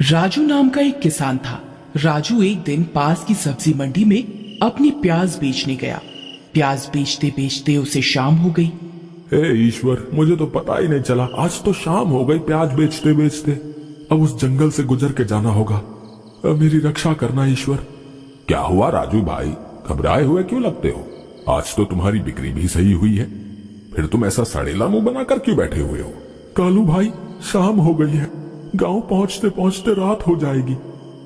राजू नाम का एक किसान था। राजू एक दिन पास की सब्जी मंडी में अपनी प्याज बेचने गया। प्याज बेचते बेचते उसे शाम हो गई। हे ईश्वर, मुझे तो पता ही नहीं चला, आज तो शाम हो गई प्याज बेचते बेचते। अब उस जंगल से गुजर के जाना होगा। अब मेरी रक्षा करना ईश्वर। क्या हुआ राजू भाई, घबराए हुए क्यों लगते हो? आज तो तुम्हारी बिक्री भी सही हुई है, फिर तुम ऐसा सड़ेला मुंह बनाकर क्यों बैठे हुए हो? कालू भाई, शाम हो गई है, गांव पहुंचते पहुंचते रात हो जाएगी,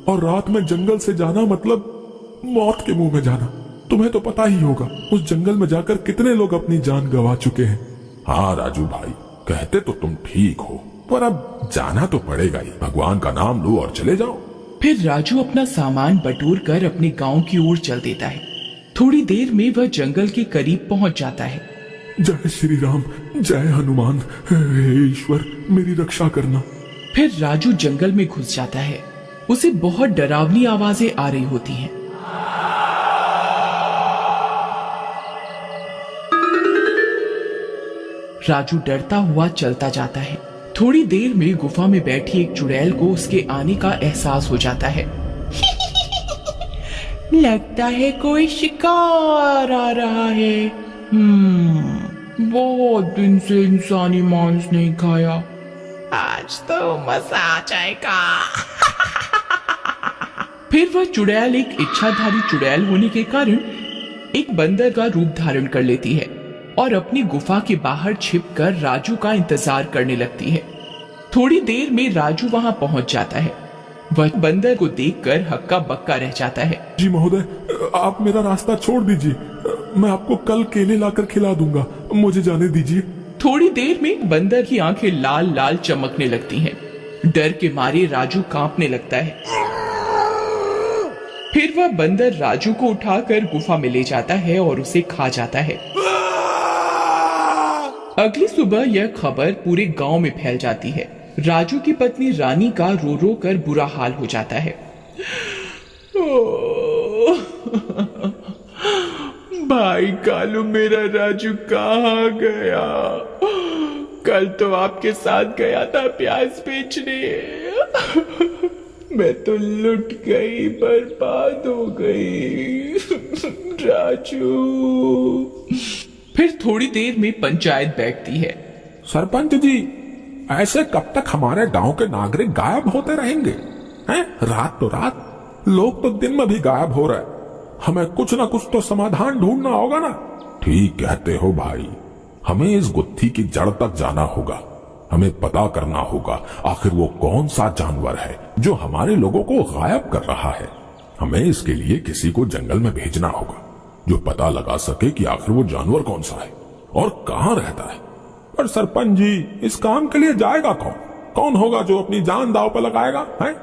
और रात में जंगल से जाना मतलब मौत के मुंह में जाना। तुम्हें तो पता ही होगा उस जंगल में जाकर कितने लोग अपनी जान गंवा चुके हैं। हाँ राजू भाई, कहते तो तुम ठीक हो, पर अब जाना तो पड़ेगा ही। भगवान का नाम लो और चले जाओ। फिर राजू अपना सामान बटोर कर अपने गांव की ओर चल देता है। थोड़ी देर में वह जंगल के करीब पहुंच जाता है। जय श्री राम, जय हनुमान, हे ईश्वर मेरी रक्षा करना। फिर राजू जंगल में घुस जाता है। उसे बहुत डरावनी आवाजें आ रही होती हैं। राजू डरता हुआ चलता जाता है। थोड़ी देर में गुफा में बैठी एक चुड़ैल को उसके आने का एहसास हो जाता है। लगता है कोई शिकार आ रहा है। बहुत दिन से इंसानी मांस नहीं खाया, आज तो मजा आ जाएगा। फिर वह चुड़ैल एक इच्छाधारी चुड़ैल होने के कारण एक बंदर का रूप धारण कर लेती है और अपनी गुफा के बाहर छिपकर राजू का इंतजार करने लगती है। थोड़ी देर में राजू वहां पहुंच जाता है। वह बंदर को देखकर हक्का बक्का रह जाता है। जी महोदय, आप मेरा रास्ता छोड़ दीजिए, मैं आपको कल केले लाकर खिला दूंगा, मुझे जाने दीजिए। थोड़ी देर में बंदर की आंखें लाल लाल चमकने लगती हैं। डर के मारे राजू कांपने लगता है। फिर वह बंदर राजू को उठाकर गुफा में ले जाता है और उसे खा जाता है। अगली सुबह यह खबर पूरे गांव में फैल जाती है। राजू की पत्नी रानी का रो रो कर बुरा हाल हो जाता है। भाई कालू, मेरा राजू कहाँ गया? कल तो आपके साथ गया था प्याज बेचने। मैं तो लुट गई, बर्बाद हो गई। राजू। फिर थोड़ी देर में पंचायत बैठती है। सरपंच जी, ऐसे कब तक हमारे गांव के नागरिक गायब होते रहेंगे? हैं? रात तो रात, लोग तो दिन में भी गायब हो रहे। हमें कुछ ना कुछ तो समाधान ढूंढना होगा ना। ठीक कहते हो भाई, हमें इस गुत्थी की जड़ तक जाना होगा। हमें पता करना होगा आखिर वो कौन सा जानवर है जो हमारे लोगों को गायब कर रहा है। हमें इसके लिए किसी को जंगल में भेजना होगा जो पता लगा सके कि आखिर वो जानवर कौन सा है और कहाँ रहता है। पर सरपंच जी, इस काम के लिए जाएगा कौन? कौन होगा जो अपनी जान दांव पर लगाएगा? है?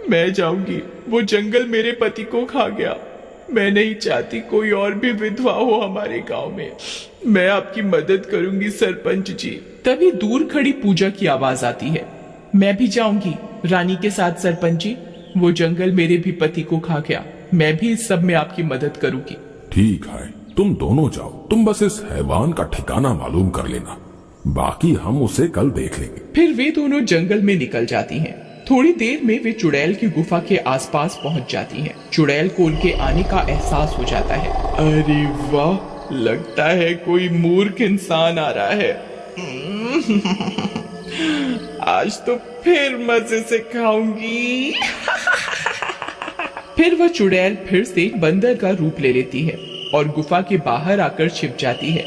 मैं जाऊंगी। वो जंगल मेरे पति को खा गया। मैं नहीं चाहती कोई और भी विधवा हो हमारे गांव में। मैं आपकी मदद करूंगी सरपंच जी। तभी दूर खड़ी पूजा की आवाज आती है। मैं भी जाऊंगी रानी के साथ सरपंच जी। वो जंगल मेरे भी पति को खा गया। मैं भी इस सब में आपकी मदद करूंगी। ठीक है, तुम दोनों जाओ। तुम बस इस हैवान का ठिकाना मालूम कर लेना, बाकी हम उसे कल देख लेंगे। फिर वे दोनों जंगल में निकल जाती हैं। थोड़ी देर में वे चुड़ैल की गुफा के आसपास पहुंच जाती हैं। चुड़ैल को उनके आने का एहसास हो जाता है। अरे वाह, लगता है कोई मूर्ख इंसान आ रहा है। आज तो फिर मजे से खाऊंगी। फिर वह चुड़ैल फिर से बंदर का रूप ले लेती है और गुफा के बाहर आकर छिप जाती है।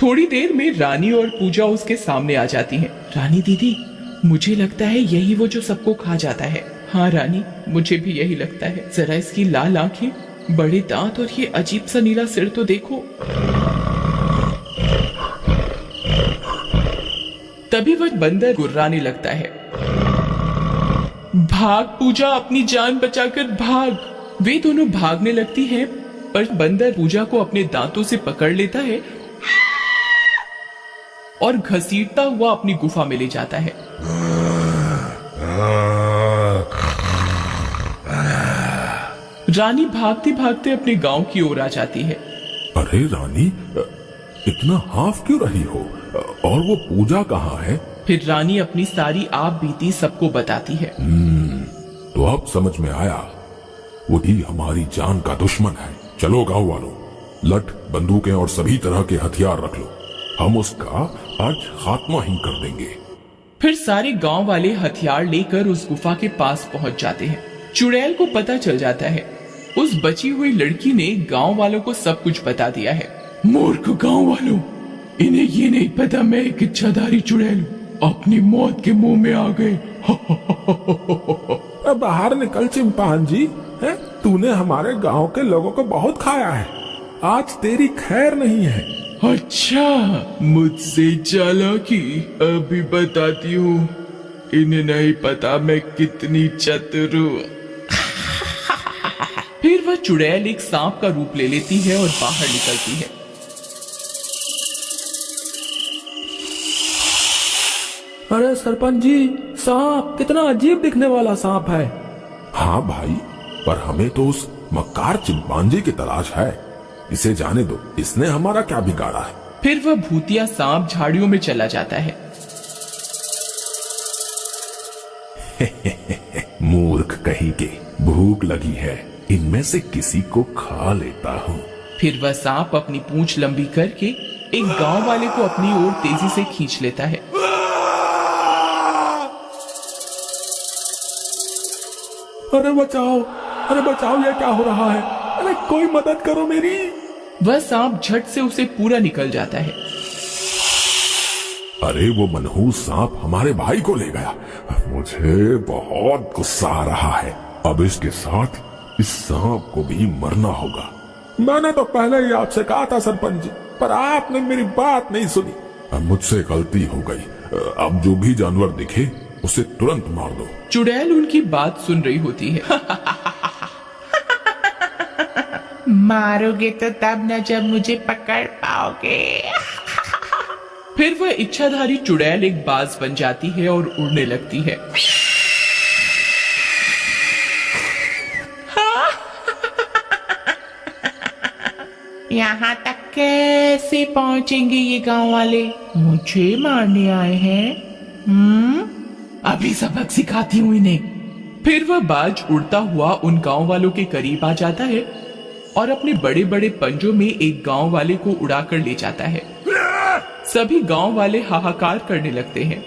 थोड़ी देर में रानी और पूजा उसके सामने आ जाती हैं। रानी दीदी, मुझे लगता है यही वो जो सबको खा जाता है। हाँ रानी, मुझे भी यही लगता है। जरा इसकी लाल आंखें, बड़े दांत और ये अजीब सा नीला सिर तो देखो। तभी वह बंदर गुर्राने लगता है। भाग पूजा, अपनी जान बचाकर भाग। वे दोनों भागने लगती हैं, पर बंदर पूजा को अपने दांतों से पकड़ लेता है और घसीटता हुआ अपनी गुफा में ले जाता है। रानी भागते भागते अपने गांव की ओर आ जाती है। अरे रानी, इतना हाफ क्यों रही हो? और वो पूजा कहाँ है? फिर रानी अपनी सारी आप बीती सबको बताती है। अब समझ में आया, वही हमारी जान का दुश्मन है। चलो गांव वालों, लठ, बंदूकें और सभी तरह के हथियार रख लो, हम उसका आज खात्मा ही कर देंगे। फिर सारे गांव वाले हथियार लेकर उस गुफा के पास पहुंच जाते हैं। चुड़ैल को पता चल जाता है उस बची हुई लड़की ने गांव वालों को सब कुछ बता दिया है। मूर्ख गांव वालों, इन्हें ये नहीं पता मैं एक इच्छाधारी चुड़ैल हूं, अपनी मौत के मुंह में आ गए। बाहर निकल चिंपांजी, है तूने हमारे गांव के लोगों को बहुत खाया है, आज तेरी खैर नहीं है। अच्छा, मुझसे चालाकी, अभी बताती हूँ। इन्हें नहीं पता मैं कितनी चतुर हूँ। फिर वह चुड़ैल एक सांप का रूप ले लेती है और बाहर निकलती है। अरे सरपंच जी, सांप कितना अजीब दिखने वाला सांप है। हाँ भाई, पर हमें तो उस मक्कार चिंपांजी की तलाश है। इसे जाने दो, इसने हमारा क्या बिगाड़ा है। फिर वह भूतिया सांप झाड़ियों में चला जाता है। मूर्ख कहीं के, भूख लगी है, इनमें से किसी को खा लेता हूँ। फिर वह सांप अपनी पूंछ लंबी करके एक गांव वाले को अपनी ओर तेजी से खींच लेता है। अरे बचाओ, अरे बचाओ, ये क्या हो रहा है? अरे कोई मदद करो मेरी। वह सांप झट से उसे पूरा निकल जाता है। अरे वो मनहूस सांप हमारे भाई को ले गया। मुझे बहुत गुस्सा आ रहा है। अब इसके साथ इस सांप को भी मरना होगा। मैंने तो पहले ही आपसे कहा था सरपंच जी, पर आपने मेरी बात नहीं सुनी। अब मुझसे गलती हो गई। अब जो भी जानवर दिखे उसे तुरंत मार दो। चुड़ैल उनकी बात सुन रही होती है। मारोगे तो तब न जब मुझे पकड़ पाओगे। फिर वह इच्छाधारी चुड़ैल एक बाज बन जाती है और उड़ने लगती है। यहाँ तक कैसे पहुँचेंगे ये गांव वाले? मुझे मारने आए हैं? अभी सबक सिखाती हूँ इन्हें। फिर वह बाज उड़ता हुआ उन गांव वालों के करीब आ जाता है और अपने बड़े बड़े पंजों में एक गांव वाले को उड़ाकर ले जाता है। सभी गांव वाले हाहाकार करने लगते हैं।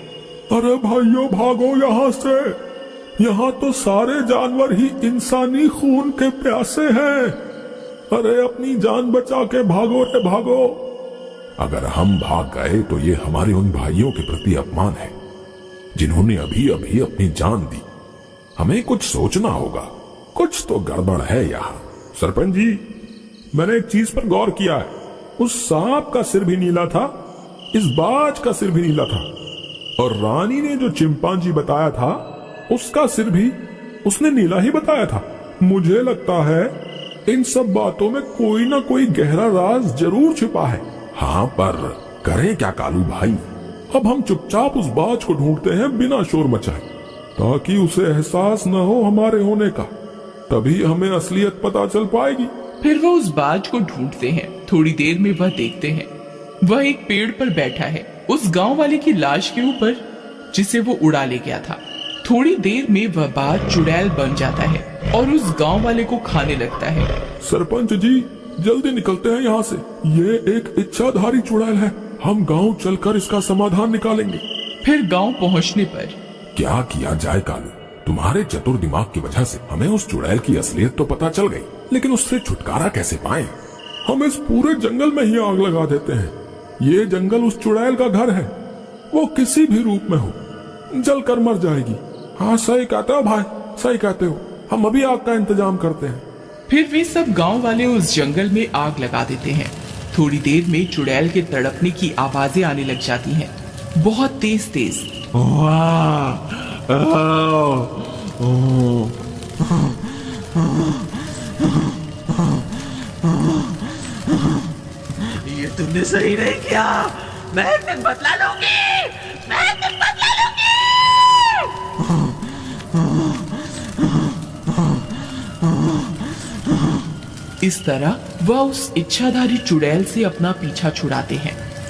अरे भाइयों, भागो यहाँ से, यहाँ तो सारे जानवर ही इंसानी खून के प्यासे हैं। अरे अपनी जान बचा के भागो रे भागो। अगर हम भाग गए तो ये हमारे उन भाइयों के प्रति अपमान है जिन्होंने अभी अभी अपनी जान दी। हमें कुछ सोचना होगा, कुछ तो गड़बड़ है यहाँ। सरपंच जी, मैंने एक चीज पर गौर किया है। उस सांप का सिर भी नीला था, इस बाज का सिर भी नीला था, और रानी ने जो चिंपांजी बताया था उसका सिर भी उसने नीला ही बताया था। मुझे लगता है इन सब बातों में कोई ना कोई गहरा राज जरूर छिपा है। हाँ, पर करें क्या कालू भाई? अब हम चुपचाप उस बाज को ढूंढते हैं बिना शोर मचाए, ताकि उसे एहसास न हो हमारे होने का। तभी हमें असलियत पता चल पाएगी। फिर वह उस बाज को ढूंढते हैं। थोड़ी देर में वह देखते हैं वह एक पेड़ पर बैठा है, उस गांव वाले की लाश के ऊपर जिसे वो उड़ा ले गया था। थोड़ी देर में वह बाज चुड़ैल बन जाता है और उस गांव वाले को खाने लगता है। सरपंच जी, जल्दी निकलते हैं यहाँ से। ये एक इच्छाधारी चुड़ैल है, हम गांव चलकर इसका समाधान निकालेंगे। फिर गांव पहुंचने पर क्या किया जाए कालू? तुम्हारे चतुर दिमाग की वजह से हमें उस चुड़ैल की असलियत तो पता चल गई, लेकिन उससे छुटकारा कैसे पाएं? हम इस पूरे जंगल में ही आग लगा देते हैं। ये जंगल उस चुड़ैल का घर है, वो किसी भी रूप में हो जलकर मर जाएगी। हाँ, सही कहते हो भाई, सही कहते हो। हम अभी आग का इंतजाम करते हैं। फिर वे सब गांव वाले उस जंगल में आग लगा देते हैं। थोड़ी देर में चुड़ैल के तड़पने की आवाजें आने लग जाती हैं, बहुत तेज तेज। ये तुमने सही नहीं किया, मैं तुम बदला लूंगी, मैं तुम बदला लूंगी। इस तरह वह उस इच्छाधारी चुड़ैल से अपना पीछा छुड़ाते हैं।